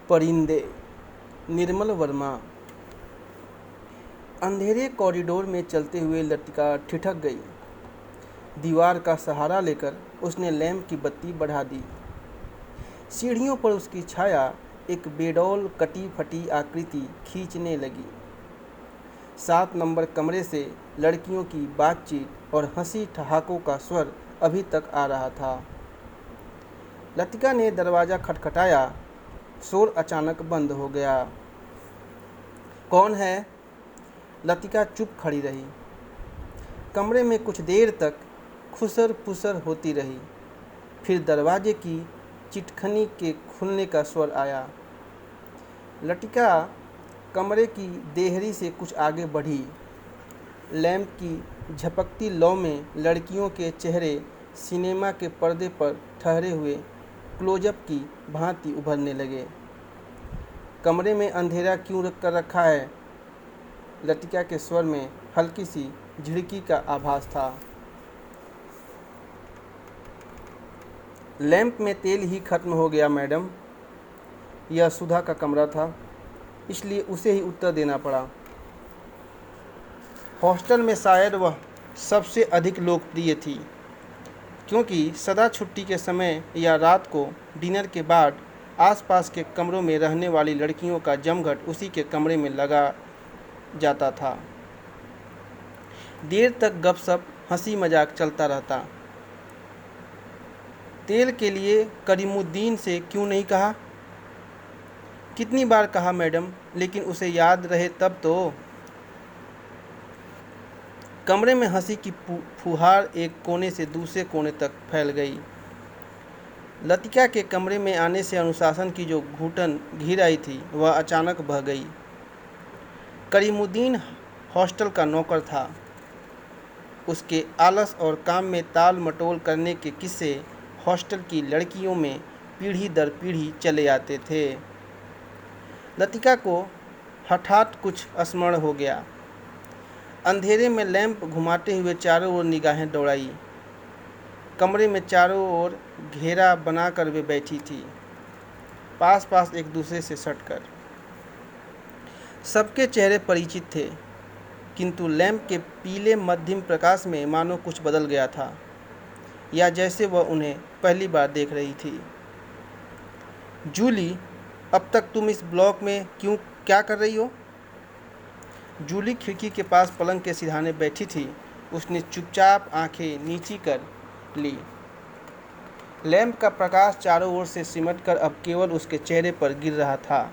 परिंदे। निर्मल वर्मा। अंधेरे कॉरिडोर में चलते हुए लतिका ठिठक गई। दीवार का सहारा लेकर उसने लैंप की बत्ती बढ़ा दी। सीढ़ियों पर उसकी छाया एक बेडौल कटी फटी आकृति खींचने लगी। 7 नंबर कमरे से लड़कियों की बातचीत और हंसी ठहाकों का स्वर अभी तक आ रहा था। लतिका ने दरवाज़ा खटखटाया। शोर अचानक बंद हो गया। कौन है? लतिका चुप खड़ी रही। कमरे में कुछ देर तक खुसर पुसर होती रही। फिर दरवाजे की चिटखनी के खुलने का स्वर आया। लतिका कमरे की देहरी से कुछ आगे बढ़ी। लैंप की झपकती लौ में लड़कियों के चेहरे सिनेमा के पर्दे पर ठहरे हुए क्लोजअप की भांति उभरने लगे। कमरे में अंधेरा क्यों कर रखा है? लतिका के स्वर में हल्की सी झिड़की का आभास था। लैंप में तेल ही खत्म हो गया मैडम। यह सुधा का कमरा था, इसलिए उसे ही उत्तर देना पड़ा। हॉस्टल में शायद वह सबसे अधिक लोकप्रिय थी, क्योंकि सदा छुट्टी के समय या रात को डिनर के बाद आसपास के कमरों में रहने वाली लड़कियों का जमघट उसी के कमरे में लगा जाता था। देर तक गपशप हंसी मजाक चलता रहता। तेल के लिए करीमुद्दीन से क्यों नहीं कहा? कितनी बार कहा मैडम, लेकिन उसे याद रहे तब तो। कमरे में हंसी की फुहार एक कोने से दूसरे कोने तक फैल गई। लतिका के कमरे में आने से अनुशासन की जो घुटन घिर आई थी वह अचानक बह गई। करीमुद्दीन हॉस्टल का नौकर था। उसके आलस और काम में ताल मटोल करने के किस्से हॉस्टल की लड़कियों में पीढ़ी दर पीढ़ी चले आते थे। लतिका को हठात कुछ स्मरण हो गया। अंधेरे में लैंप घुमाते हुए चारों ओर निगाहें दौड़ाई। कमरे में चारों ओर घेरा बनाकर वे बैठी थी, पास पास एक दूसरे से सटकर। सबके चेहरे परिचित थे, किंतु लैंप के पीले मध्यम प्रकाश में मानो कुछ बदल गया था, या जैसे वह उन्हें पहली बार देख रही थी। जूली, अब तक तुम इस ब्लॉक में क्या कर रही हो? जूली खिड़की के पास पलंग के सिरहाने बैठी थी। उसने चुपचाप आंखें नीची कर ली। लैंप का प्रकाश चारों ओर से सिमटकर अब केवल उसके चेहरे पर गिर रहा था।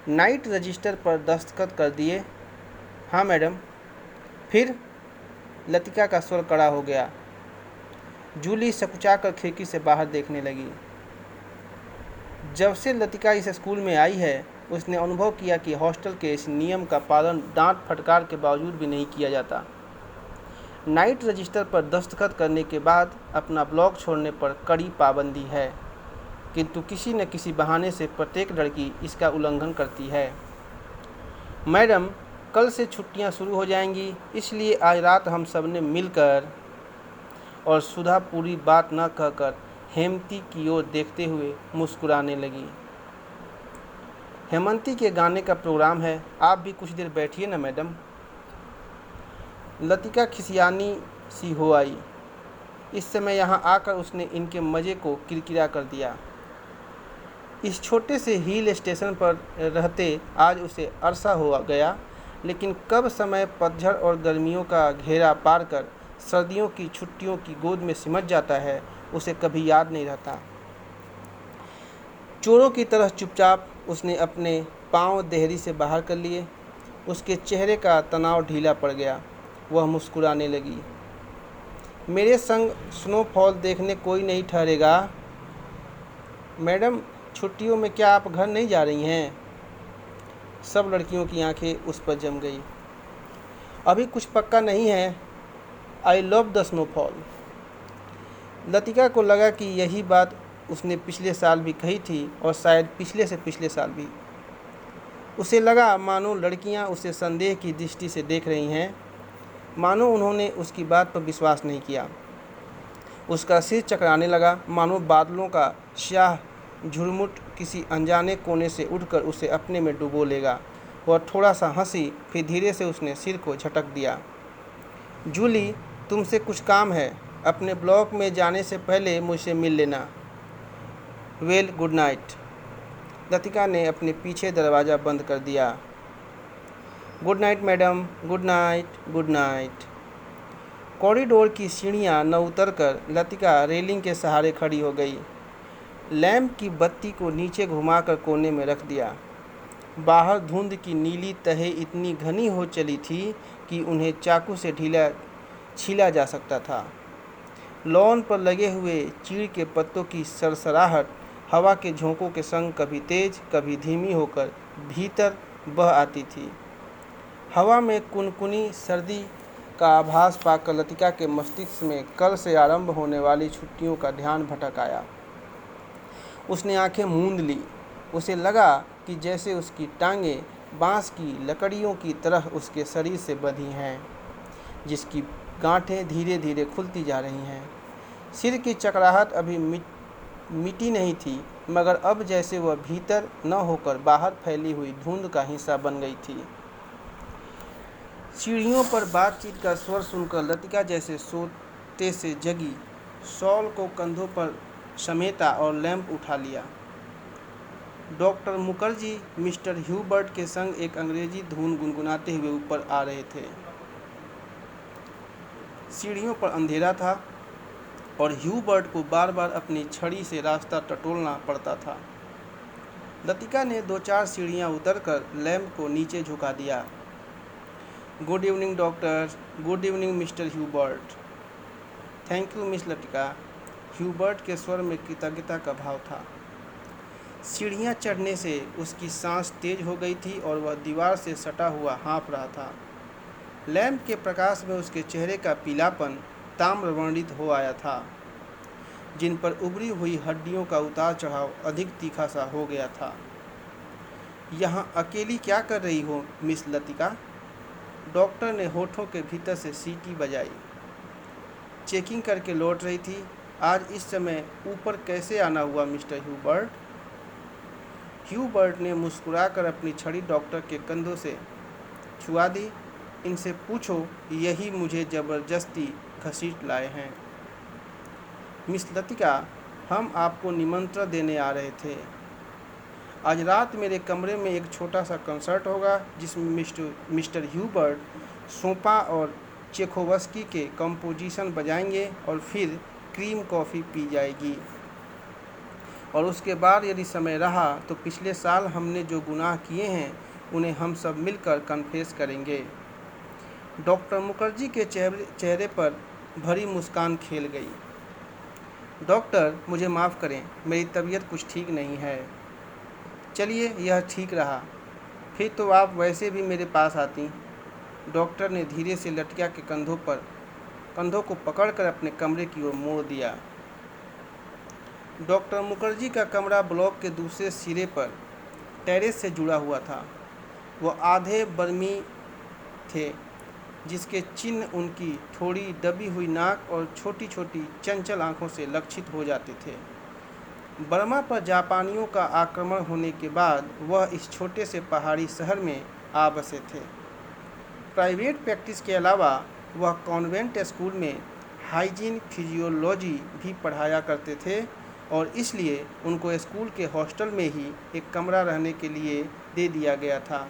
नाइट रजिस्टर पर दस्तखत कर दिए? हाँ मैडम। फिर? लतिका का स्वर कड़ा हो गया। जूली सकुचाकर खिड़की से बाहर देखने लगी। जब से लतिका इस स्कूल में आई है, उसने अनुभव किया कि हॉस्टल के इस नियम का पालन डांट फटकार के बावजूद भी नहीं किया जाता। नाइट रजिस्टर पर दस्तखत करने के बाद अपना ब्लॉक छोड़ने पर कड़ी पाबंदी है, किंतु किसी न किसी बहाने से प्रत्येक लड़की इसका उल्लंघन करती है। मैडम, कल से छुट्टियां शुरू हो जाएंगी, इसलिए आज रात हम सब ने मिलकर। और सुधा पूरी बात न कहकर हेमंती की ओर देखते हुए मुस्कुराने लगी। हेमंती के गाने का प्रोग्राम है, आप भी कुछ देर बैठिए ना मैडम। लतिका खिसियानी सी हो आई। इस समय यहाँ आकर उसने इनके मज़े को किरकिरा कर दिया। इस छोटे से हिल स्टेशन पर रहते आज उसे अरसा हो गया, लेकिन कब समय पतझड़ और गर्मियों का घेरा पार कर सर्दियों की छुट्टियों की गोद में सिमट जाता है, उसे कभी याद नहीं रहता। चोरों की तरह चुपचाप उसने अपने पांव देहरी से बाहर कर लिए। उसके चेहरे का तनाव ढीला पड़ गया। वह मुस्कुराने लगी। मेरे संग स्नोफॉल देखने कोई नहीं ठहरेगा? मैडम, छुट्टियों में क्या आप घर नहीं जा रही हैं? सब लड़कियों की आंखें उस पर जम गई। अभी कुछ पक्का नहीं है। I love the snowfall. Latika को लगा कि यही बात उसने पिछले साल भी कही थी, और शायद पिछले से पिछले साल भी। उसे लगा मानो लड़कियां उसे संदेह की दृष्टि से देख रही हैं, मानो उन्होंने उसकी बात पर विश्वास नहीं किया। उसका सिर चकराने लगा, मानो बादलों का स्याह झुरमुट किसी अनजाने कोने से उठकर उसे अपने में डुबो लेगा। वह थोड़ा सा हंसी, फिर धीरे से उसने सिर को झटक दिया। जूली, तुमसे कुछ काम है। अपने ब्लॉक में जाने से पहले मुझसे मिल लेना। Well, good night. लतिका ने अपने पीछे दरवाज़ा बंद कर दिया। Good night madam, good night, good night. Corridor की सीढ़ियाँ न उतरकर लतिका रेलिंग के सहारे खड़ी हो गई। लैंप की बत्ती को नीचे घुमाकर कोने में रख दिया। बाहर धुंध की नीली तहें इतनी घनी हो चली थी कि उन्हें चाकू से छीला जा सकता था। लॉन पर लगे हुए चीड़ के पत्तों की सरसराहट हवा के झोंकों के संग कभी तेज, कभी धीमी होकर भीतर बह आती थी। हवा में कुनकुनी सर्दी का आभास पाकर लतिका के मस्तिष्क में कल से आरंभ होने वाली छुट्टियों का ध्यान भटक आया। उसने आंखें मूंद ली। उसे लगा कि जैसे उसकी टांगें बांस की लकड़ियों की तरह उसके शरीर से बंधी हैं, जिसकी गांठें धीरे धीरे खुलती जा रही हैं। सिर की चकराहट अभी मिटी नहीं थी, मगर अब जैसे वह भीतर न होकर बाहर फैली हुई धुंध का हिस्सा बन गई थी। सीढ़ियों पर बातचीत का स्वर सुनकर लतिका जैसे सोते से जगी, शॉल को कंधों पर समेटा और लैंप उठा लिया। डॉक्टर मुखर्जी मिस्टर ह्यूबर्ट के संग एक अंग्रेजी धुन गुनगुनाते हुए ऊपर आ रहे थे। सीढ़ियों पर अंधेरा था और ह्यूबर्ट को बार बार अपनी छड़ी से रास्ता टटोलना पड़ता था। लतिका ने 2-4 सीढ़ियाँ उतरकर लैंप को नीचे झुका दिया। Good evening doctor, good evening mister Hubert. Thank you miss Latika. Hubert के स्वर में कृतज्ञता का भाव था। सीढ़ियाँ चढ़ने से उसकी सांस तेज हो गई थी और वह दीवार से सटा हुआ हाँफ रहा था। लैंप के प्रकाश में उसके चेहरे का पीलापन ताम्रवर्णित हो आया था, जिन पर उभरी हुई हड्डियों का उतार चढ़ाव अधिक तीखा सा हो गया था। यहाँ अकेली क्या कर रही हो मिस लतिका? डॉक्टर ने होठों के भीतर से सीटी बजाई। चेकिंग करके लौट रही थी। आज इस समय ऊपर कैसे आना हुआ मिस्टर ह्यूबर्ट? ह्यूबर्ट ने मुस्कुराकर अपनी छड़ी डॉक्टर के कंधों से छुआ दी। इनसे पूछो, यही मुझे ज़बरदस्ती घसीट लाए हैं। मिस लतिका, हम आपको निमंत्रण देने आ रहे थे। आज रात मेरे कमरे में एक छोटा सा कंसर्ट होगा, जिसमें मिस्टर ह्यूबर्ट सोपा और चेखोवस्की के कंपोजिशन बजाएंगे और फिर क्रीम कॉफ़ी पी जाएगी। और उसके बाद यदि समय रहा तो पिछले साल हमने जो गुनाह किए हैं उन्हें हम सब मिलकर कन्फेस करेंगे। डॉक्टर मुखर्जी के चेहरे पर भरी मुस्कान खेल गई। डॉक्टर, मुझे माफ़ करें, मेरी तबीयत कुछ ठीक नहीं है। चलिए, यह ठीक रहा। फिर तो आप वैसे भी मेरे पास आती। डॉक्टर ने धीरे से लतिका के कंधों को पकड़कर अपने कमरे की ओर मोड़ दिया। डॉक्टर मुखर्जी का कमरा ब्लॉक के दूसरे सिरे पर टेरेस से जुड़ा हुआ था। वह आधे बर्मी थे, जिसके चिन्ह उनकी थोड़ी दबी हुई नाक और छोटी छोटी चंचल आंखों से लक्षित हो जाते थे। बर्मा पर जापानियों का आक्रमण होने के बाद वह इस छोटे से पहाड़ी शहर में आ बसे थे। प्राइवेट प्रैक्टिस के अलावा वह कॉन्वेंट स्कूल में हाइजीन फिजियोलॉजी भी पढ़ाया करते थे और इसलिए उनको स्कूल के हॉस्टल में ही एक कमरा रहने के लिए दे दिया गया था।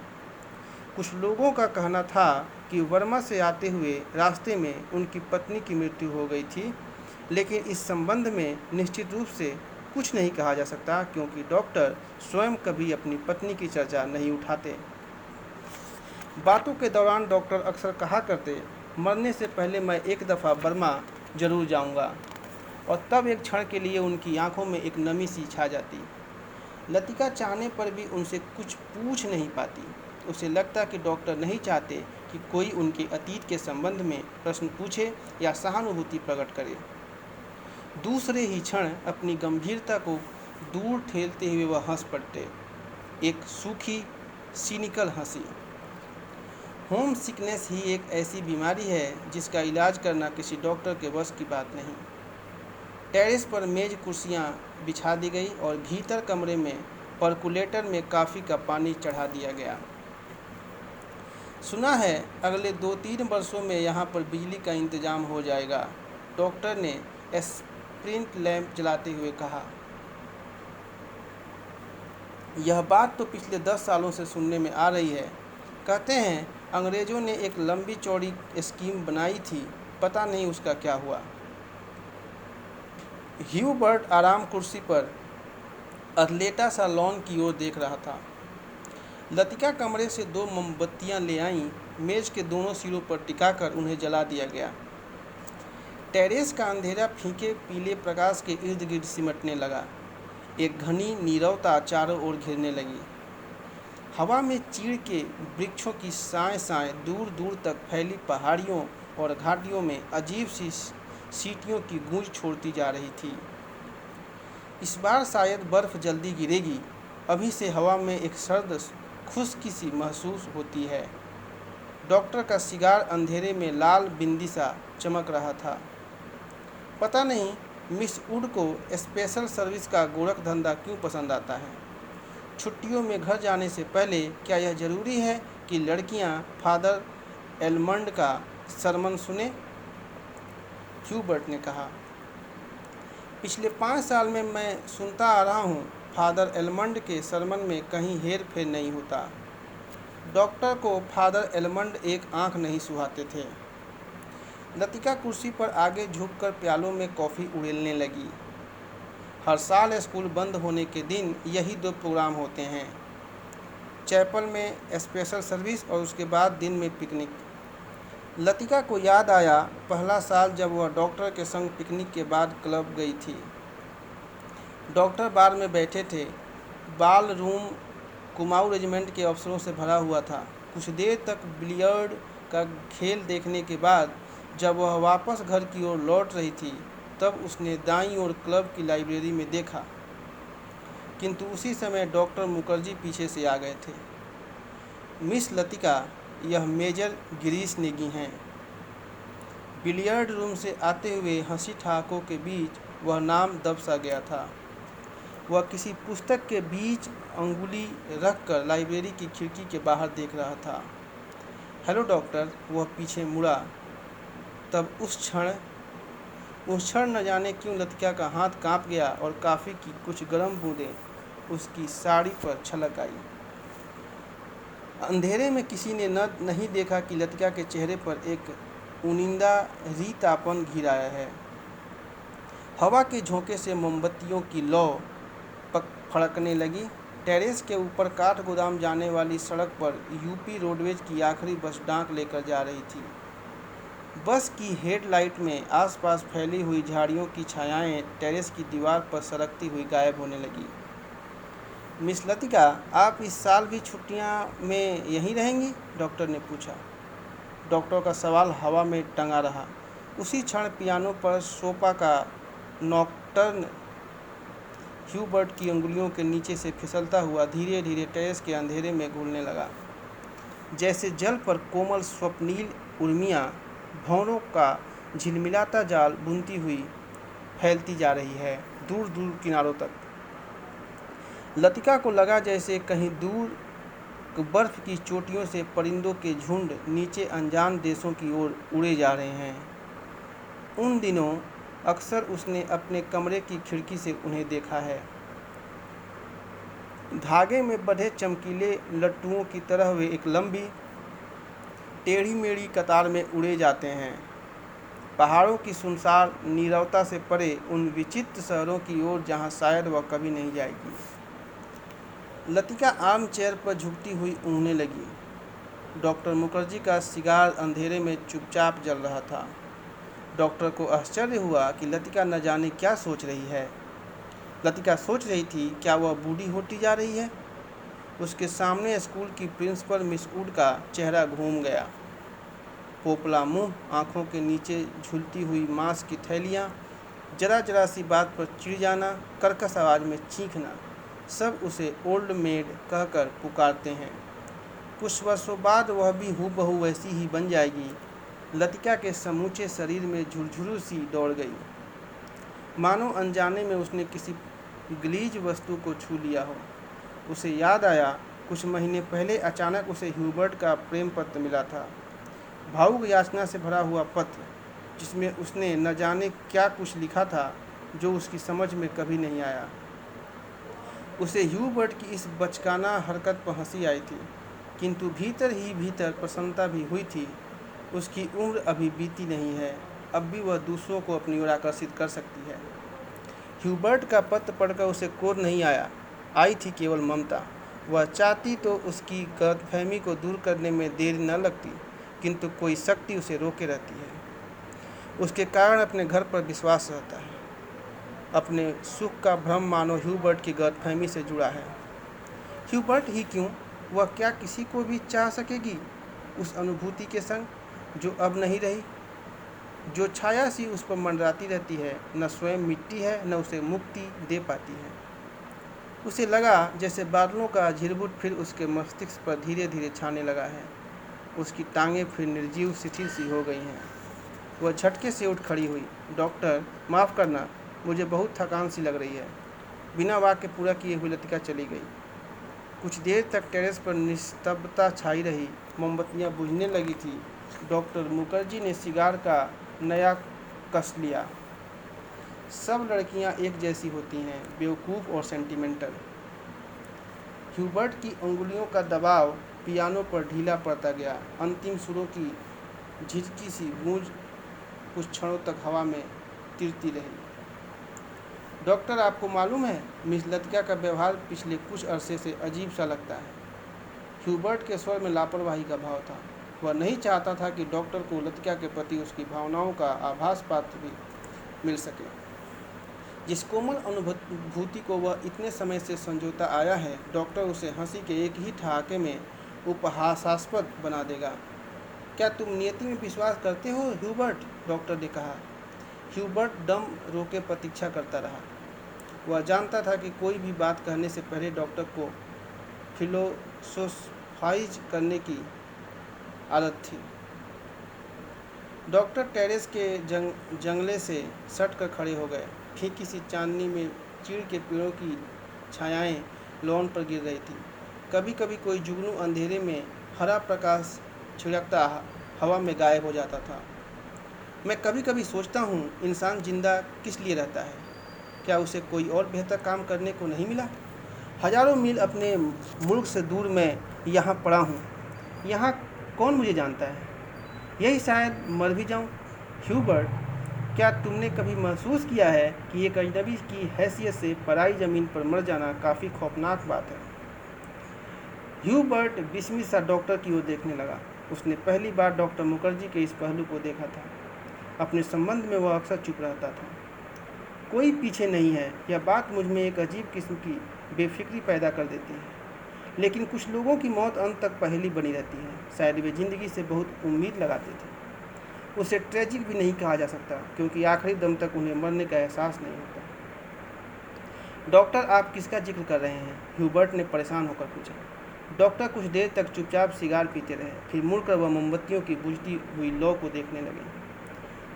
कुछ लोगों का कहना था कि बर्मा से आते हुए रास्ते में उनकी पत्नी की मृत्यु हो गई थी, लेकिन इस संबंध में निश्चित रूप से कुछ नहीं कहा जा सकता, क्योंकि डॉक्टर स्वयं कभी अपनी पत्नी की चर्चा नहीं उठाते। बातों के दौरान डॉक्टर अक्सर कहा करते, मरने से पहले मैं एक दफ़ा बर्मा ज़रूर जाऊंगा, और तब एक क्षण के लिए उनकी आंखों में एक नमी सी छा जाती। लतिका चाहने पर भी उनसे कुछ पूछ नहीं पाती। उसे लगता कि डॉक्टर नहीं चाहते कि कोई उनके अतीत के संबंध में प्रश्न पूछे या सहानुभूति प्रकट करे। दूसरे ही क्षण अपनी गंभीरता को दूर ठेलते हुए वह हंस पड़ते, एक सूखी सिनिकल हंसी। होम सिकनेस ही एक ऐसी बीमारी है जिसका इलाज करना किसी डॉक्टर के बस की बात नहीं। टेरेस पर मेज कुर्सियां बिछा दी गई और भीतर कमरे में पर्कुलेटर में कॉफ़ी का पानी चढ़ा दिया गया। सुना है अगले 2-3 वर्षों में यहाँ पर बिजली का इंतजाम हो जाएगा, डॉक्टर ने स्प्रिंट लैंप जलाते हुए कहा। यह बात तो पिछले 10 सालों से सुनने में आ रही है। कहते हैं अंग्रेज़ों ने एक लंबी चौड़ी स्कीम बनाई थी, पता नहीं उसका क्या हुआ। ह्यूबर्ट आराम कुर्सी पर अथलेटा सा लॉन की ओर देख रहा था। लतिका कमरे से 2 मोमबत्तियां ले आईं, मेज के दोनों सिरों पर टिकाकर उन्हें जला दिया गया। टेरेस का अंधेरा फीके पीले प्रकाश के इर्द गिर्द सिमटने लगा। एक घनी नीरवता चारों ओर घिरने लगी। हवा में चीड़ के वृक्षों की साएं साएं दूर दूर तक फैली पहाड़ियों और घाटियों में अजीब सी सीटियों की गूंज छोड़ती जा रही थी। इस बार शायद बर्फ़ जल्दी गिरेगी। अभी से हवा में एक सर्द खुश्की सी महसूस होती है। डॉक्टर का सिगार अंधेरे में लाल बिंदी सा चमक रहा था। पता नहीं मिस वुड को स्पेशल सर्विस का गोरख धंधा क्यों पसंद आता है। छुट्टियों में घर जाने से पहले क्या यह ज़रूरी है कि लड़कियां फादर एलमंड का सरमन सुने? ह्यूबर्ट ने कहा। पिछले 5 साल में मैं सुनता आ रहा हूँ, फादर एलमंड के सरमन में कहीं हेर फेर नहीं होता। डॉक्टर को फादर एलमंड एक आंख नहीं सुहाते थे। लतिका कुर्सी पर आगे झुककर प्यालों में कॉफ़ी उड़ेलने लगी। हर साल स्कूल बंद होने के दिन यही 2 प्रोग्राम होते हैं, चैपल में स्पेशल सर्विस और उसके बाद दिन में पिकनिक। लतिका को याद आया पहला साल जब वह डॉक्टर के संग पिकनिक के बाद क्लब गई थी। डॉक्टर बार में बैठे थे। बाल रूम कुमाऊँ रेजिमेंट के अफसरों से भरा हुआ था। कुछ देर तक बिलियर्ड का खेल देखने के बाद जब वह वापस घर की ओर लौट रही थी तब उसने दाईं ओर क्लब की लाइब्रेरी में देखा, किंतु उसी समय डॉक्टर मुखर्जी पीछे से आ गए थे। मिस लतिका, यह मेजर गिरीश नेगी हैं। बिलियर्ड रूम से आते हुए हंसी ठहाकों के बीच वह नाम दब सा गया था। वह किसी पुस्तक के बीच अंगुली रखकर लाइब्रेरी की खिड़की के बाहर देख रहा था। हेलो डॉक्टर, वह पीछे मुड़ा। तब उस क्षण न जाने क्यों लतिका का हाथ कांप गया और कॉफ़ी की कुछ गर्म बूंदें उसकी साड़ी पर छलक आई। अंधेरे में किसी ने नहीं देखा कि लतिका के चेहरे पर एक उनिंदा रीतापन घिर आया है। हवा के झोंके से मोमबत्तियों की लौ फड़कने लगी। टेरेस के ऊपर काठ गोदाम जाने वाली सड़क पर यूपी रोडवेज की आखिरी बस डाक लेकर जा रही थी। बस की हेडलाइट में आसपास फैली हुई झाड़ियों की छायाएं टेरेस की दीवार पर सरकती हुई गायब होने लगी। मिस लतिका, आप इस साल भी छुट्टियां में यहीं रहेंगी? डॉक्टर ने पूछा। डॉक्टर का सवाल हवा में टंगा रहा। उसी क्षण पियानो पर सोपा का नॉक्टर्न ह्यूबर्ट की अंगुलियों के नीचे से फिसलता हुआ धीरे धीरे टेरेस के अंधेरे में घुलने लगा, जैसे जल पर कोमल स्वप्नील उर्मियाँ भंवरों का झिलमिलाता जाल बुनती हुई फैलती जा रही है दूर दूर किनारों तक। लतिका को लगा जैसे कहीं दूर बर्फ की चोटियों से परिंदों के झुंड नीचे अनजान देशों की ओर उड़े जा रहे हैं। उन दिनों अक्सर उसने अपने कमरे की खिड़की से उन्हें देखा है। धागे में बंधे चमकीले लट्टुओं की तरह वे एक लंबी टेढ़ी मेढ़ी कतार में उड़े जाते हैं, पहाड़ों की सुनसान नीरवता से परे उन विचित्र शहरों की ओर जहाँ शायद वह कभी नहीं जाएगी। लतिका आर्म चेयर पर झुकती हुई ऊँघने लगी। डॉक्टर मुखर्जी का सिगार अंधेरे में चुपचाप जल रहा था। डॉक्टर को आश्चर्य हुआ कि लतिका न जाने क्या सोच रही है। लतिका सोच रही थी क्या वह बूढ़ी होती जा रही है। उसके सामने स्कूल की प्रिंसिपल मिस वुड का चेहरा घूम गया। पोपला मुंह, आँखों के नीचे झूलती हुई मांस की थैलियाँ, जरा जरा सी बात पर चिढ़ जाना, कर्कश आवाज़ में चीखना, सब उसे ओल्ड मेड कहकर पुकारते हैं। कुछ वर्षों बाद वह भी हूबहू वैसी ही बन जाएगी। लतिका के समूचे शरीर में झुरझुरू सी दौड़ गई। मानो अनजाने में उसने किसी गलीज वस्तु को छू लिया हो। उसे याद आया, कुछ महीने पहले अचानक उसे ह्यूबर्ट का प्रेम पत्र मिला था। भावुक याचना से भरा हुआ पत्र, जिसमें उसने न जाने क्या कुछ लिखा था जो उसकी समझ में कभी नहीं आया। उसे ह्यूबर्ट की इस बचकाना हरकत पर हंसी आई थी, किंतु भीतर ही भीतर प्रसन्नता भी हुई थी। उसकी उम्र अभी बीती नहीं है, अब भी वह दूसरों को अपनी ओर आकर्षित कर सकती है। ह्यूबर्ट का पत्र पढ़कर उसे क्रोध नहीं आई थी केवल ममता। वह चाहती तो उसकी गलतफहमी को दूर करने में देर न लगती, किंतु कोई शक्ति उसे रोके रहती है। उसके कारण अपने घर पर विश्वास रहता है। अपने सुख का भ्रम मानो ह्यूबर्ट की गलतफहमी से जुड़ा है। ह्यूबर्ट ही क्यों, वह क्या किसी को भी चाह सकेगी उस अनुभूति के संग जो अब नहीं रही, जो छाया सी उस पर मंडराती रहती है, न स्वयं मिटती है न उसे मुक्ति दे पाती है। उसे लगा जैसे बादलों का झिरमुट फिर उसके मस्तिष्क पर धीरे धीरे छाने लगा है। उसकी टांगें फिर निर्जीव शिथिल सी हो गई हैं। वह झटके से उठ खड़ी हुई। डॉक्टर, माफ़ करना, मुझे बहुत थकान सी लग रही है। बिना वाक्य पूरा किए हुए लतिका चली गई। कुछ देर तक टेरेस पर निस्तब्धता छाई रही। मोमबत्तियाँ बुझने लगी थी। डॉक्टर मुखर्जी ने सिगार का नया कस लिया। सब लड़कियां एक जैसी होती हैं, बेवकूफ़ और सेंटिमेंटल। ह्यूबर्ट की उंगलियों का दबाव पियानो पर ढीला पड़ता गया। अंतिम सुरों की झिझकी सी गूंज कुछ क्षणों तक हवा में तिरती रही। डॉक्टर, आपको मालूम है, मिस लतिका का व्यवहार पिछले कुछ अरसे से अजीब सा लगता है। ह्यूबर्ट के स्वर में लापरवाही का भाव था। वह नहीं चाहता था कि डॉक्टर को लतिका के प्रति उसकी भावनाओं का आभास पात्र भी मिल सके। जिस कोमल अनुभूति को वह इतने समय से संजोता आया है, डॉक्टर उसे हंसी के एक ही ठहाके में उपहासास्पद बना देगा। क्या तुम नियति में विश्वास करते हो ह्यूबर्ट? डॉक्टर ने कहा। ह्यूबर्ट दम रोके प्रतीक्षा करता रहा। वह जानता था कि कोई भी बात कहने से पहले डॉक्टर को फिलोसोफाइज करने की आदत थी। डॉक्टर टेरेस के जंगले से सट कर खड़े हो गए। फीकी सी चांदनी में चीड़ के पेड़ों की छायाएं लॉन पर गिर रही थी। कभी कभी कोई जुगनू अंधेरे में हरा प्रकाश छिड़कता हवा में गायब हो जाता था। मैं कभी कभी सोचता हूँ, इंसान जिंदा किस लिए रहता है? क्या उसे कोई और बेहतर काम करने को नहीं मिला? हजारों मील अपने मुल्क से दूर मैं यहाँ पड़ा हूँ। यहाँ कौन मुझे जानता है? यही शायद मर भी जाऊँ। ह्यूबर्ट, क्या तुमने कभी महसूस किया है कि एक अजनबी की हैसियत से पराई ज़मीन पर मर जाना काफ़ी खौफनाक बात है? ह्यूबर्ट बिस्मित सा डॉक्टर की ओर देखने लगा। उसने पहली बार डॉक्टर मुखर्जी के इस पहलू को देखा था। अपने संबंध में वह अक्सर चुप रहता था। कोई पीछे नहीं है, यह बात मुझ में एक अजीब किस्म की बेफिक्री पैदा कर देती है। लेकिन कुछ लोगों की मौत अंत तक पहेली बनी रहती है। शायद वे ज़िंदगी से बहुत उम्मीद लगाते थे। उसे ट्रेजिक भी नहीं कहा जा सकता, क्योंकि आखिरी दम तक उन्हें मरने का एहसास नहीं होता। डॉक्टर, आप किसका जिक्र कर रहे हैं? ह्यूबर्ट ने परेशान होकर पूछा। डॉक्टर कुछ देर तक चुपचाप सिगार पीते रहे। फिर मुड़कर वह मोमबत्तियों की बुझती हुई लौ को देखने लगे।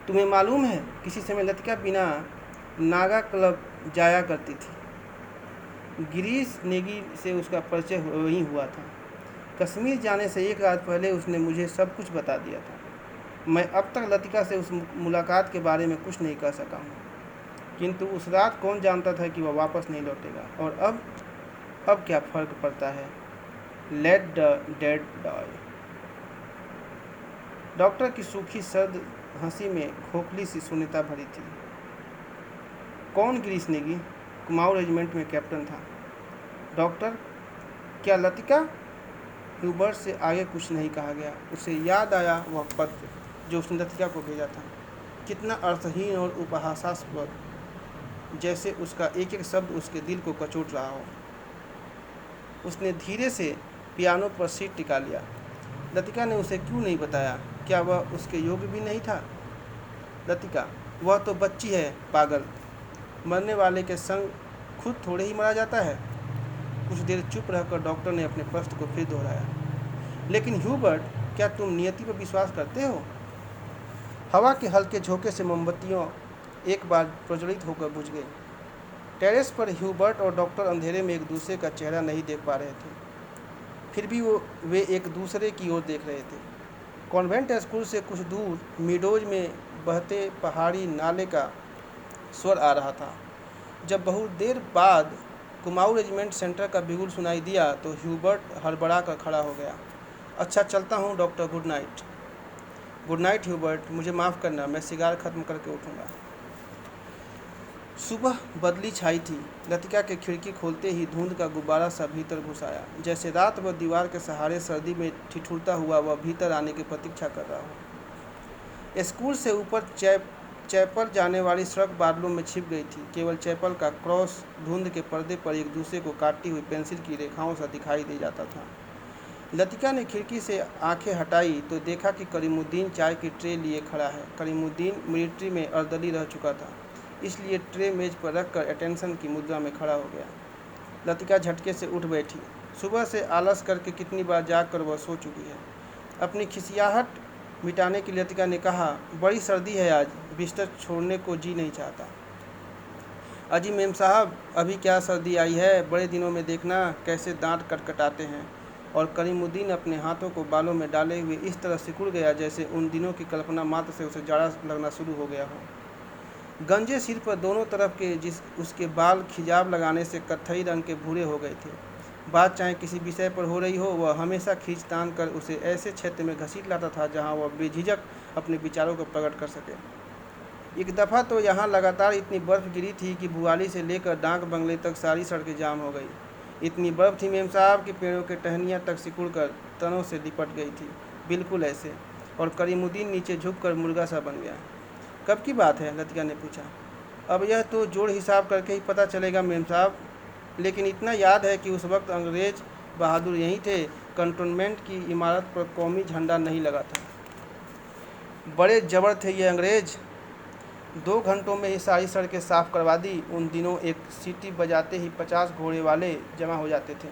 तुम्हें मालूम है, किसी समय लतिका बिना नागा क्लब जाया करती थी। गिरीश नेगी से उसका परिचय वहीं हुआ था। कश्मीर जाने से एक रात पहले उसने मुझे सब कुछ बता दिया था। मैं अब तक लतिका से उस मुलाकात के बारे में कुछ नहीं कह सका हूँ, किंतु उस रात कौन जानता था कि वह वापस नहीं लौटेगा। और अब क्या फ़र्क पड़ता है? Let the dead die. Doctor की सूखी सर्द हंसी में खोखली सी शून्यता भरी थी। कौन गिरीश नेगी? कुमाऊं रेजिमेंट में कैप्टन था। डॉक्टर, क्या लतिका? ह्यूबर्ट से आगे कुछ नहीं कहा गया। उसे याद आया वह पत्र जो उसने लतिका को भेजा था। कितना अर्थहीन और उपहासास्पद, जैसे उसका एक एक शब्द उसके दिल को कचोट रहा हो। उसने धीरे से पियानो पर सिर टिका लिया। लतिका ने उसे क्यों नहीं बताया? क्या वह उसके योग्य भी नहीं था? लतिका, वह तो बच्ची है, पागल। मरने वाले के संग खुद थोड़े ही मरा जाता है। कुछ देर चुप रहकर डॉक्टर ने अपने प्रश्न को फिर दोहराया। लेकिन ह्यूबर्ट, क्या तुम नियति पर विश्वास करते हो? हवा के हल्के झोंके से मोमबत्तियों एक बार प्रज्वलित होकर बुझ गई। टेरेस पर ह्यूबर्ट और डॉक्टर अंधेरे में एक दूसरे का चेहरा नहीं देख पा रहे थे, फिर भी वे एक दूसरे की ओर देख रहे थे। कॉन्वेंट स्कूल से कुछ दूर मीडोज में बहते पहाड़ी नाले का स्वर आ रहा था। जब बहुत देर बाद कुमाऊँ रेजिमेंट सेंटर का बिगुल सुनाई दिया तो ह्यूबर्ट हड़बड़ा कर खड़ा हो गया। अच्छा, चलता हूँ doctor, good night. Good night Hubert, मुझे माफ़ करना, मैं सिगार ख़त्म करके उठूँगा। सुबह बदली छाई थी। लतिका के खिड़की खोलते ही धुंध का गुब्बारा सा भीतर घुस आया, जैसे रात भर दीवार के सहारे सर्दी में ठिठुरता हुआ वह भीतर आने की प्रतीक्षा कर रहा हो। स्कूल से ऊपर चैपल जाने वाली सड़क बादलों में छिप गई थी। केवल चैपल का क्रॉस धुंध के पर्दे पर एक दूसरे को काटती हुई पेंसिल की रेखाओं सा दिखाई दे जाता था। लतिका ने खिड़की से आंखें हटाई तो देखा कि करीमुद्दीन चाय की ट्रे लिए खड़ा है। करीमुद्दीन मिलिट्री में अर्दली रह चुका था, इसलिए ट्रे मेज पर रखकर अटेंशन की मुद्रा में खड़ा हो गया। लतिका झटके से उठ बैठी। सुबह से आलस करके कितनी बार जाग कर वह सो चुकी है। अपनी खिसियाहट मिटाने की लतिका ने कहा, बड़ी सर्दी है आज, बिस्तर छोड़ने को जी नहीं चाहता। अजी मेम साहब, अभी क्या सर्दी आई है, बड़े दिनों में देखना कैसे दांत कटकटाते हैं। और करीमुद्दीन अपने हाथों को बालों में डाले हुए इस तरह सिकुड़ गया जैसे उन दिनों की कल्पना मात्र से उसे जाड़ा लगना शुरू हो गया हो। गंजे सिर पर दोनों तरफ के उसके बाल खिजाब लगाने से कत्थई रंग के भूरे हो गए थे। बात चाहे किसी विषय पर हो रही हो, वह हमेशा खींच तान कर उसे ऐसे क्षेत्र में घसीट लाता था जहां वह बेझिझक अपने विचारों को प्रकट कर सके। एक दफ़ा तो यहाँ लगातार इतनी बर्फ़ गिरी थी कि भुआली से लेकर डाक बंगले तक सारी सड़कें जाम हो गई। इतनी बर्फ़ थी मेम साहब कि पेड़ों के टहनियाँ तक सिकुड़कर तनों से लिपट गई थी, बिल्कुल ऐसे। और करीमुद्दीन नीचे झुककर मुर्गा सा बन गया। कब की बात है? लतिका ने पूछा। अब यह तो जोड़ हिसाब करके ही पता चलेगा मेम साहब, लेकिन इतना याद है कि उस वक्त अंग्रेज़ बहादुर यहीं थे। कंटोनमेंट की इमारत पर कौमी झंडा नहीं लगा था। बड़े जबर थे ये अंग्रेज़। 2 घंटों में ही सारी सड़कें साफ करवा दी। उन दिनों एक सीटी बजाते ही 50 घोड़े वाले जमा हो जाते थे।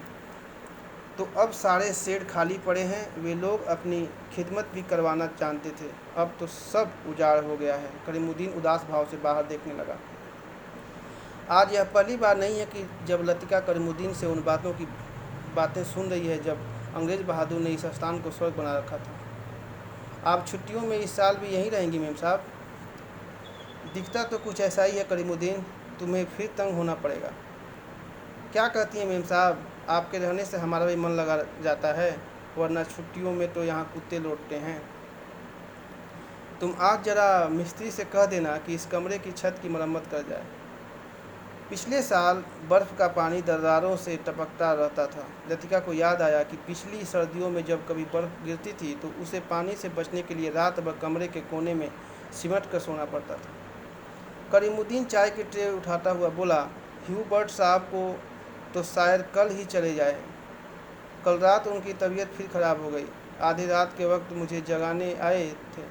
तो अब सारे शेड खाली पड़े हैं। वे लोग अपनी खिदमत भी करवाना जानते थे। अब तो सब उजाड़ हो गया है। करीमुद्दीन उदास भाव से बाहर देखने लगा। आज यह पहली बार नहीं है कि जब लतिका करीमुद्दीन से उन बातें सुन रही है जब अंग्रेज़ बहादुर ने इस स्थान को स्वर्ग बना रखा था। आप छुट्टियों में इस साल भी यहीं रहेंगी मेम साहब? दिखता तो कुछ ऐसा ही है करीमुद्दीन, तुम्हें फिर तंग होना पड़ेगा। क्या कहती हैं मेम साहब, आपके रहने से हमारा भी मन लगा जाता है, वरना छुट्टियों में तो यहाँ कुत्ते लौटते हैं। तुम आज ज़रा मिस्त्री से कह देना कि इस कमरे की छत की मरम्मत कर जाए। पिछले साल बर्फ़ का पानी दरारों से टपकता रहता था। लतिका को याद आया कि पिछली सर्दियों में जब कभी बर्फ़ गिरती थी तो उसे पानी से बचने के लिए रात भर कमरे के कोने में सिमट कर सोना पड़ता था। करीमुद्दीन चाय की ट्रे उठाता हुआ बोला, ह्यूबर्ट साहब को तो शायद कल ही चले जाए। कल रात उनकी तबीयत फिर ख़राब हो गई। आधी रात के वक्त मुझे जगाने आए थे।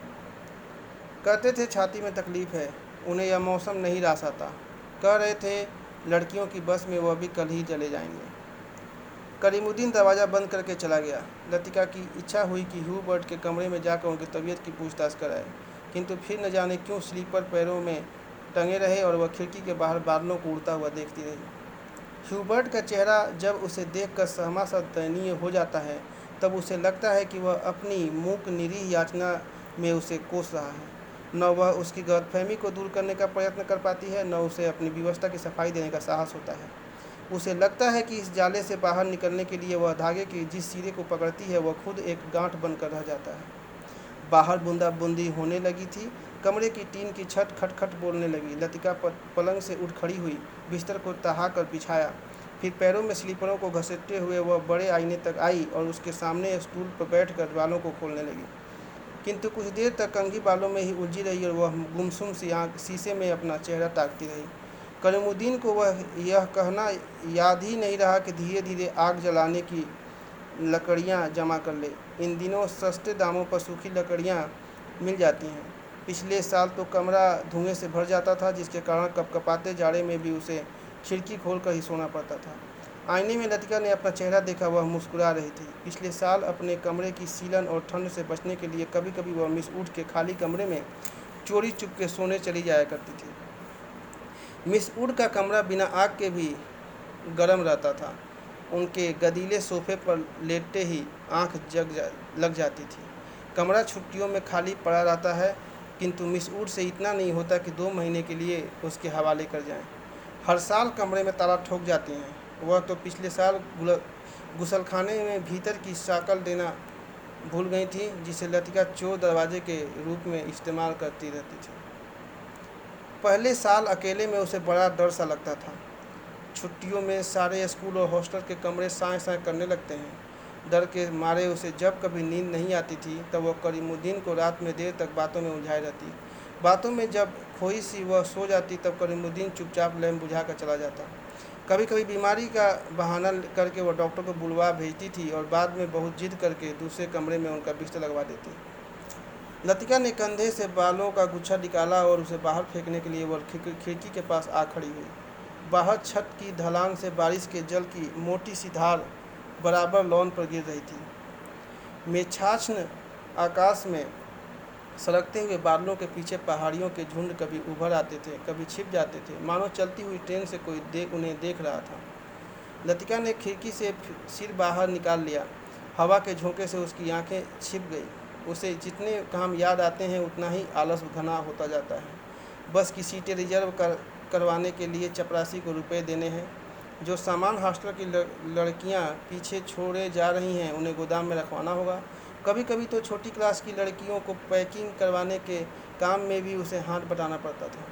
कहते थे छाती में तकलीफ़ है, उन्हें यह मौसम नहीं रास आता। कह रहे थे लड़कियों की बस में वह भी कल ही चले जाएंगे। करीमुद्दीन दरवाज़ा बंद करके चला गया। लतिका की इच्छा हुई कि ह्यूबर्ट के कमरे में जाकर उनकी तबीयत की पूछताछ कराए, किंतु फिर न जाने क्यों स्लीपर पैरों में टंगे रहे और वह खिड़की के बाहर बादलों को उड़ता हुआ देखती रही। ह्यूबर्ट का चेहरा जब उसे देखकर सहमा सा दयनीय हो जाता है तब उसे लगता है कि वह अपनी मूक निरीह याचना में उसे कोस रहा है। न वह उसकी गलतफहमी को दूर करने का प्रयत्न कर पाती है, न उसे अपनी व्यवस्था की सफाई देने का साहस होता है। उसे लगता है कि इस जाले से बाहर निकलने के लिए वह धागे के जिस सिरे को पकड़ती है वह खुद एक गांठ बनकर रह जाता है। बाहर बूंदाबूंदी होने लगी थी। कमरे की टीन की छत खटखट बोलने लगी। लतिका पलंग से उठ खड़ी हुई, बिस्तर को तहा कर बिछाया, फिर पैरों में स्लीपरों को घसीटते हुए वह बड़े आईने तक आई और उसके सामने स्टूल पर बैठकर बालों को खोलने लगी। किंतु कुछ देर तक कंघी बालों में ही उलझी रही और वह गुमसुम सी आँख शीशे में अपना चेहरा ताकती रही। करीमुद्दीन को वह यह कहना याद ही नहीं रहा कि धीरे धीरे आग जलाने की लकड़ियाँ जमा कर ले। इन दिनों सस्ते दामों पर सूखी लकड़ियाँ मिल जाती हैं। पिछले साल तो कमरा धुएं से भर जाता था, जिसके कारण कपकपाते जाड़े में भी उसे खिड़की खोलकर ही सोना पड़ता था। आईने में लतिका ने अपना चेहरा देखा, वह मुस्कुरा रही थी। पिछले साल अपने कमरे की सीलन और ठंड से बचने के लिए कभी कभी वह मिस उठ के खाली कमरे में चोरी चुप के सोने चली जाया करती थी। मिस वुड का कमरा बिना आग के भी गर्म रहता था। उनके गदीले सोफे पर लेटते ही आंख लग जाती थी। कमरा छुट्टियों में खाली पड़ा रहता है, किंतु मिस वुड से इतना नहीं होता कि 2 महीने के लिए उसके हवाले कर जाएं। हर साल कमरे में ताला ठोक जाती हैं। वह तो पिछले साल गुसलखाने में भीतर की साकल देना भूल गई थी, जिसे लतिका चोर दरवाजे के रूप में इस्तेमाल करती रहती थी। पहले साल अकेले में उसे बड़ा डर सा लगता था। छुट्टियों में सारे स्कूल और हॉस्टल के कमरे साए साए करने लगते हैं। डर के मारे उसे जब कभी नींद नहीं आती थी तब वह करीमुद्दीन को रात में देर तक बातों में उलझाई रहती। बातों में जब खोई सी वह सो जाती तब करीमुद्दीन चुपचाप लैंप बुझा कर चला जाता। कभी कभी बीमारी का बहाना करके वह डॉक्टर को बुलवा भेजती थी और बाद में बहुत जिद करके दूसरे कमरे में उनका बिस्तर लगवा देती। लतिका ने कंधे से बालों का गुच्छा निकाला और उसे बाहर फेंकने के लिए वह खिड़की के पास आ खड़ी हुई। बाहर छत की ढलान से बारिश के जल की मोटी सी धार बराबर लॉन पर गिर रही थी। मेछाछन आकाश में सड़कते हुए बादलों के पीछे पहाड़ियों के झुंड कभी उभर आते थे, कभी छिप जाते थे, मानो चलती हुई ट्रेन से कोई उन्हें देख रहा था। लतिका ने खिड़की से सिर बाहर निकाल लिया। हवा के झोंके से उसकी आंखें छिप गई। उसे जितने काम याद आते हैं उतना ही आलस घना होता जाता है। बस की सीटें रिजर्व करवाने के लिए चपरासी को रुपए देने हैं। जो सामान हॉस्टल की लड़कियां पीछे छोड़े जा रही हैं उन्हें गोदाम में रखवाना होगा। कभी कभी तो छोटी क्लास की लड़कियों को पैकिंग करवाने के काम में भी उसे हाथ बटाना पड़ता था।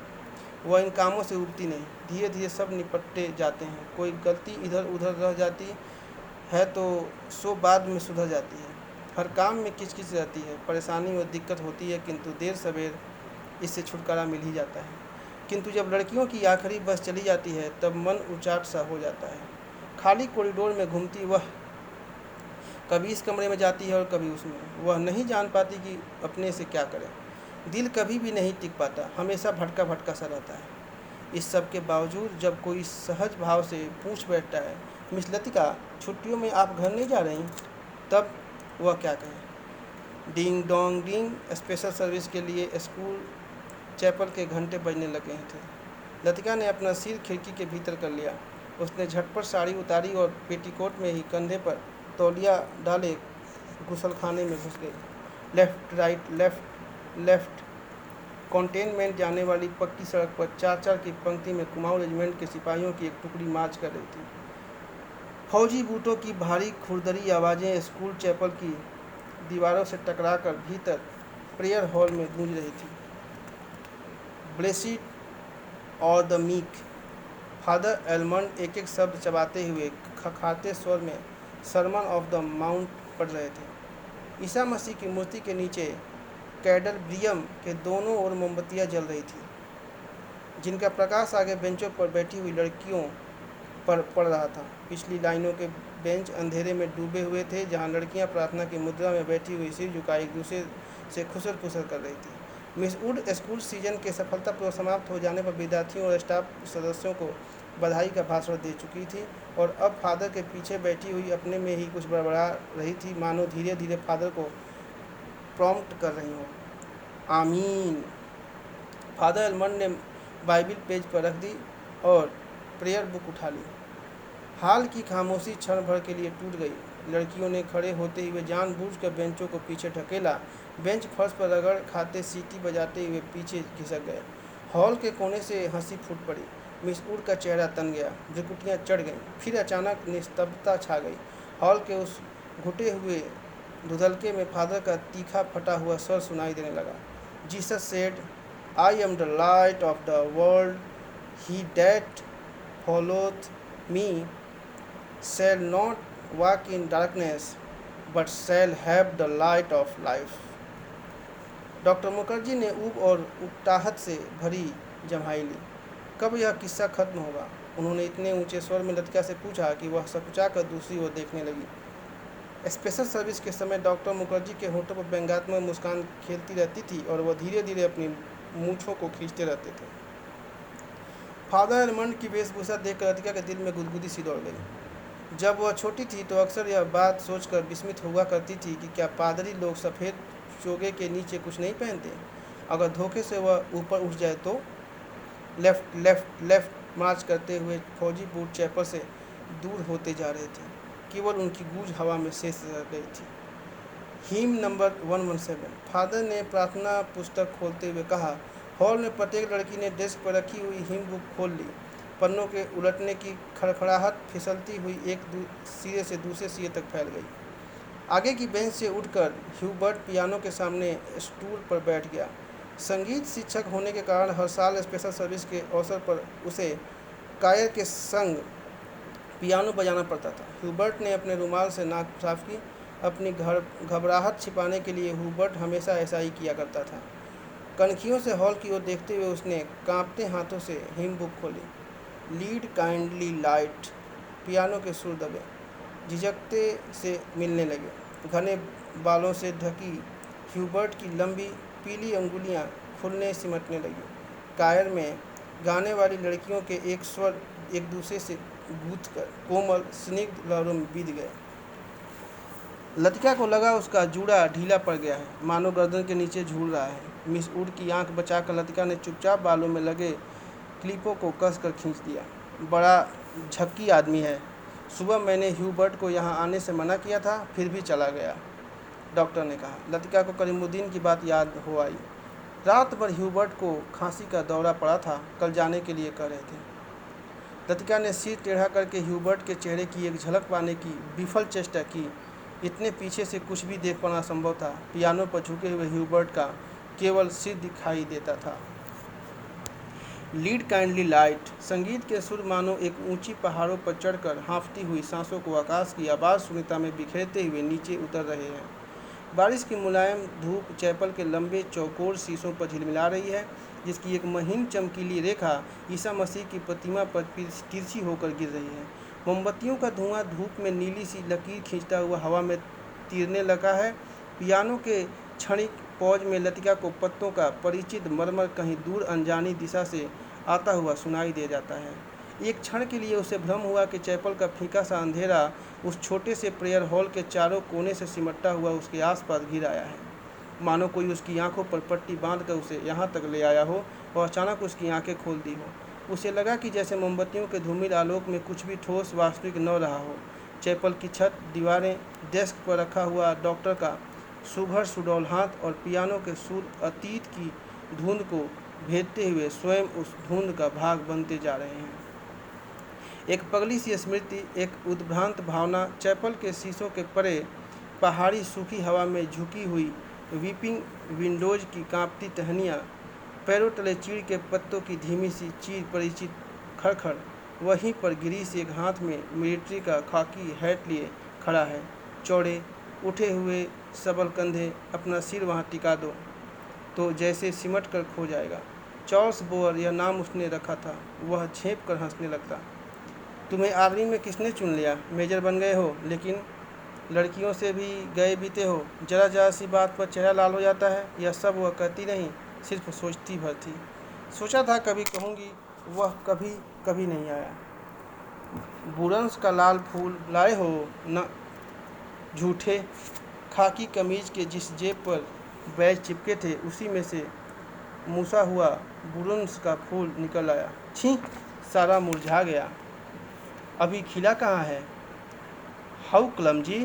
वह इन कामों से उबती नहीं। धीरे धीरे सब निपटते जाते हैं। कोई गलती इधर उधर रह जाती है तो सो बाद में सुधर जाती है। हर काम में किचकिच रहती है, परेशानी और दिक्कत होती है, किंतु देर सवेर इससे छुटकारा मिल ही जाता है। किंतु जब लड़कियों की आखिरी बस चली जाती है तब मन उचाट सा हो जाता है। खाली कॉरिडोर में घूमती वह कभी इस कमरे में जाती है और कभी उसमें। वह नहीं जान पाती कि अपने से क्या करे। दिल कभी भी नहीं टिक पाता, हमेशा भटका भटका सा रहता है। इस सब के बावजूद जब कोई सहज भाव से पूछ बैठता है, मिस लतिका, छुट्टियों में आप घर नहीं जा रही, तब वह क्या कहे। Ding dong ding. Special service के लिए स्कूल चैपल के घंटे बजने लगे थे। लतिका ने अपना सिर खिड़की के भीतर कर लिया। उसने झटपट साड़ी उतारी और पेटीकोट में ही कंधे पर तौलिया डाले गुसलखाने में घुस गई। Left right left left. Containment जाने वाली पक्की सड़क पर 4-4 की पंक्ति में कुमाऊं रेजिमेंट के सिपाहियों की एक टुकड़ी मार्च कर रही थी। फौजी बूटों की भारी खुरदरी आवाज़ें स्कूल चैपल की दीवारों से टकराकर भीतर प्रेयर हॉल में गूंज रही थी। ब्लेसिड और द मीक। फादर एलमंड एक एक शब्द चबाते हुए खखाते स्वर में सरमन ऑफ द माउंट पढ़ रहे थे। ईसा मसीह की मूर्ति के नीचे कैडलब्रियम के दोनों ओर मोमबत्तियां जल रही थी, जिनका प्रकाश आगे बेंचों पर बैठी हुई लड़कियों पर पड़ रहा था। पिछली लाइनों के बेंच अंधेरे में डूबे हुए थे, जहां लड़कियां प्रार्थना की मुद्रा में बैठी हुई सिर झुकाए एक दूसरे से खुसर खुसर कर रही थी। मिस वुड स्कूल सीजन के सफलतापूर्वक समाप्त हो जाने पर विद्यार्थियों और स्टाफ सदस्यों को बधाई का भाषण दे चुकी थी और अब फादर के पीछे बैठी हुई अपने में ही कुछ बड़बड़ा रही थी, मानो धीरे धीरे फादर को प्रॉम्प्ट कर रही हो। आमीन। फादर एलमंड ने बाइबिल पेज पर रख दी और प्रेयर बुक उठा ली। हाल की खामोशी क्षण भर के लिए टूट गई। लड़कियों ने खड़े होते हुए जानबूझकर बेंचों को पीछे ढकेला। बेंच फर्श पर रगड़ खाते सीटी बजाते हुए पीछे खिसक गए। हॉल के कोने से हंसी फूट पड़ी। मिस वुड का चेहरा तन गया, भ्रुकुटियाँ चढ़ गईं। फिर अचानक निस्तब्धता छा गई। हॉल के उस घुटे हुए धुंधलके में फादर का तीखा फटा हुआ स्वर सुनाई देने लगा। Jesus said, I am the light of the world, he that followeth me shall not walk in darkness but shall have the light of life। Doctor Mukherjee ने ऊब और उकताहट से भरी जम्हाई ली। कब यह किस्सा खत्म होगा? उन्होंने इतने ऊंचे स्वर में लतिका से पूछा कि वह सकुचाकर दूसरी ओर देखने लगी। स्पेशल सर्विस के समय डॉक्टर मुखर्जी के होठों पर व्यंग्यात्मक मुस्कान खेलती रहती थी और वह धीरे धीरे अपनी मूँछों को खींचते रहते थे। फादर एलमंड की वेशभूषा देखकर लतिका के दिल में गुदगुदी सी दौड़ गई। जब वह छोटी थी तो अक्सर यह बात सोचकर विस्मित हुआ करती थी कि क्या पादरी लोग सफ़ेद चोगे के नीचे कुछ नहीं पहनते? अगर धोखे से वह ऊपर उठ जाए तो? लेफ्ट लेफ्ट लेफ्ट मार्च करते हुए फौजी बूट चैपल से दूर होते जा रहे थे। केवल उनकी गूंज हवा में शेष रह गई थी। Him number 117। फादर ने प्रार्थना पुस्तक खोलते हुए कहा। हॉल में प्रत्येक लड़की ने डेस्क पर रखी हुई हिम बुक खोल ली। पन्नों के उलटने की खड़खड़ाहट फिसलती हुई एक सिरे से दूसरे सिरे तक फैल गई। आगे की बेंच से उठकर ह्यूबर्ट पियानो के सामने स्टूल पर बैठ गया। संगीत शिक्षक होने के कारण हर साल स्पेशल सर्विस के अवसर पर उसे कायर के संग पियानो बजाना पड़ता था। ह्यूबर्ट ने अपने रुमाल से नाक साफ की। अपनी घबराहट छिपाने के लिए ह्यूबर्ट हमेशा ऐसा ही किया करता था। कनखियों से हॉल की ओर देखते हुए उसने कांपते हाथों से हिम बुक खोली। Lead kindly light. पियानो के सुर दबे, झिझकते से मिलने लगे। घने बालों से ढकी ह्यूबर्ट की लंबी पीली अंगुलियां खुलने सिमटने लगी। कायर में गाने वाली लड़कियों के एक स्वर एक दूसरे से गूंथकर कोमल स्निग्ध लहरों में बीत गए। लतिका को लगा उसका जूड़ा ढीला पड़ गया है, मानो गर्दन के नीचे झूल रहा है। मिस वुड की आंख बचाकर लतिका ने चुपचाप बालों में लगे क्लिपों को कसकर खींच दिया। बड़ा झक्की आदमी है। सुबह मैंने ह्यूबर्ट को यहाँ आने से मना किया था, फिर भी चला गया, डॉक्टर ने कहा। लतिका को करीमुद्दीन की बात याद हो आई। रात भर ह्यूबर्ट को खांसी का दौरा पड़ा था, कल जाने के लिए कह रहे थे। लतिका ने सिर टेढ़ा करके ह्यूबर्ट के चेहरे की एक झलक पाने की विफल चेष्टा की। इतने पीछे से कुछ भी देख पाना संभव था। पियानो पर झुके हुए ह्यूबर्ट का केवल सिर दिखाई देता था। Lead kindly light. संगीत के सुर मानो एक ऊंची पहाड़ों पर चढ़कर हाँफती हुई सांसों को आकाश की आबाद शून्यता में बिखेरते हुए नीचे उतर रहे हैं। बारिश की मुलायम धूप चैपल के लंबे चौकोर शीशों पर झिलमिला रही है, जिसकी एक महीन चमकीली रेखा ईसा मसीह की प्रतिमा पर तिरछी होकर गिर रही है। मोमबत्तियों का धुआं धूप में नीली सी लकीर खींचता हुआ हवा में तीरने लगा है। पियानो के क्षणिक पौज में लतिका को पत्तों का परिचित मरमर कहीं दूर अनजानी दिशा से आता हुआ सुनाई दे जाता है। एक क्षण के लिए उसे भ्रम हुआ कि चैपल का फीका सा अंधेरा उस छोटे से प्रेयर हॉल के चारों कोने से सिमटता हुआ उसके आसपास घिर आया है, मानो कोई उसकी आंखों पर पट्टी बांधकर उसे यहाँ तक ले आया हो और अचानक उसकी आंखें खोल दी हो। उसे लगा कि जैसे मोमबत्तियों के धूमिल आलोक में कुछ भी ठोस वास्तविक न रहा हो। चैपल की छत, दीवारें, डेस्क पर रखा हुआ डॉक्टर का सुघड़ सुडौल हाथ और पियानो के सुर अतीत की धुंध को भेदते हुए स्वयं उस धुंध का भाग बनते जा रहे हैं। एक पगली सी स्मृति, एक उद्भ्रांत भावना चैपल के शीशों के परे पहाड़ी सूखी हवा में झुकी हुई वीपिंग विंडोज की कांपती टहनियाँ, पैरों तले चीड़ के पत्तों की धीमी सी चीर परिचित खड़खड़। वहीं पर गिरीश एक हाथ में मिलिट्री का खाकी हैट लिए खड़ा है, चौड़े उठे हुए सबल कंधे। अपना सिर वहाँ टिका दो तो जैसे सिमट कर खो जाएगा। चार्ल्स बोअर यह नाम उसने रखा था। वह झेंप कर हंसने लगता। तुम्हें आर्मी में किसने चुन लिया? मेजर बन गए हो, लेकिन लड़कियों से भी गए बीते हो। जरा जरा सी बात पर चेहरा लाल हो जाता है। यह सब वह कहती नहीं, सिर्फ सोचती भर थी। सोचा था कभी कहूँगी, वह कभी कभी नहीं आया। बुरंस का लाल फूल लाए हो न? झूठे। खाकी कमीज के जिस जेब पर बैज चिपके थे उसी में से मूसा हुआ बुरंस का फूल निकल आया। छी, सारा मुरझा गया। अभी खिला कहाँ है? How clumsy.